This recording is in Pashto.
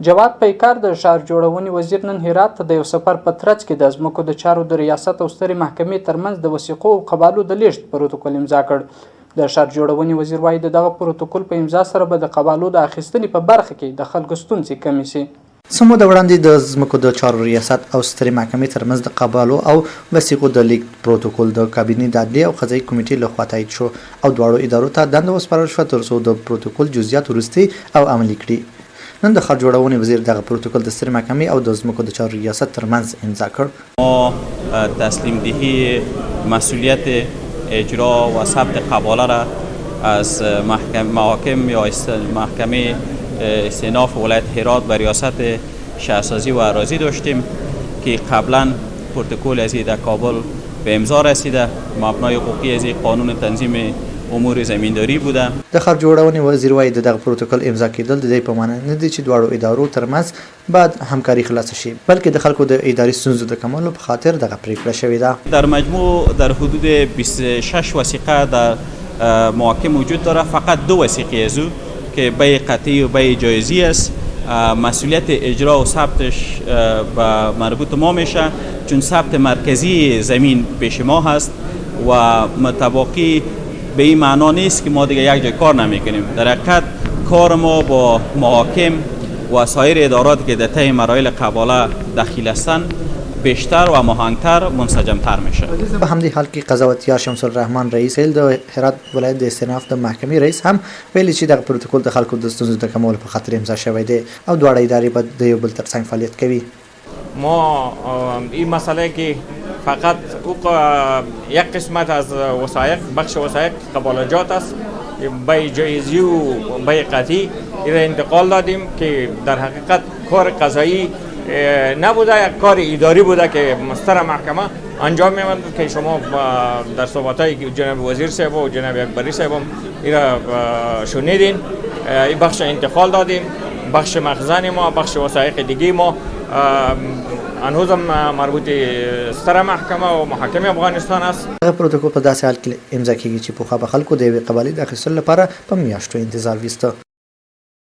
جواد پیکار د ښار جوړونې وزیر نن هرات ته د یو سفر په ترڅ کې د ځمکو د چارو د ریاست او سترې محکمې ترمنځ د وثیقو او قبالو د لیږد پروتکول امضا کړ. د ښار جوړونې وزیر وایي د دغه پروتکول په امضا سره به د قبالو د اخېستنې په برخه کې د خلکو ستونزې کمې شي. سمو د وړاندې د ځمکو د چارو ریاست او سترې محکمې ترمنځ د قبالو او وثیقو د لیږد پروتکول د کابینې د عدلیې او قضایي کمیټې لخوا تایید شو او دواړو ادارو ته دنده وسپارل شوه ترڅو د پروتکول جزئیات وروستي او عملي کړي. نن د ښار جوړونې وزیر دغه پروتکول د سترې محکمې او د ځمکو د چارو ریاست ترمنځ امضا کړ. ما تسلیم دهی مسئولیت اجرا و ثبت قباله را از محاکم یا محکمه استئناف ولایت هرات و ریاست شهرسازی و اراضی داشتیم که قبلا پروتکول از در کابل به امضا رسیده. مبنای حقوقی از قانون تنظیم امور زمینداری بوده. د ښار جوړونې وزیر وایي د دغه پروتکول امضا کېدل د دې په معنا نه دي چې دواړو ادارو ترمنځ باید همکاري خلاصه شي، بلکې د خلکو د اداري ستونزو د کمولو په خاطر دغه پریکړه شوې ده. در مجموع در حدود 26 وثیقه در محاکم وجود داره. فقط 2 وثیقه از او که بیع قطعی و بیع جایزی است مسئولیت اجرا و ثبتش به مربوط ما میشه، چون ثبت مرکزی زمین پیش ما هست و متباقی به این معنا نیست که ما دیگه یک جای کار نمیکنیم. در حقیقت کار ما با محاکم و سایر ادارات که در طی مراحل قباله دخیل هستند بیشتر و مهانتر منسجمتر میشه. په همدې حال کې قضاوتیار شمس الرحمن رئیس د هرات ولایت د استئناف د محکمې رئیس هم ویلي چې دغه پروتکول د خلکو د ستونزو د کمولو په خاطر امضا شوی دی او دواړه ادارې به د یو بل ترڅنګ فعالیت کوي. ما این مسئله که فقط یک قسمت از وثایق بخش وثایق قبالجات است، بیع جایزی و بیع قطعی را انتقال دادیم که در حقیقت کار قضایی نبوده، یک کار اداری بوده که مستر محکمه انجام می‌دهد که شما در صحبت‌های جناب وزیر صاحب و جناب اکبری صاحب این را شنیدین. این بخش انتقال دادیم، بخش مخزن ما، بخش وثایق دیگه ما هنوزم مربوط ستره محکمه و محاکم افغانستان است. دغه پروتکول په داسې حال کې امضا کیږي چې پخوا به خلکو د یوې قبالې د اخیستلو لپاره په میاشتو انتظار ویسته.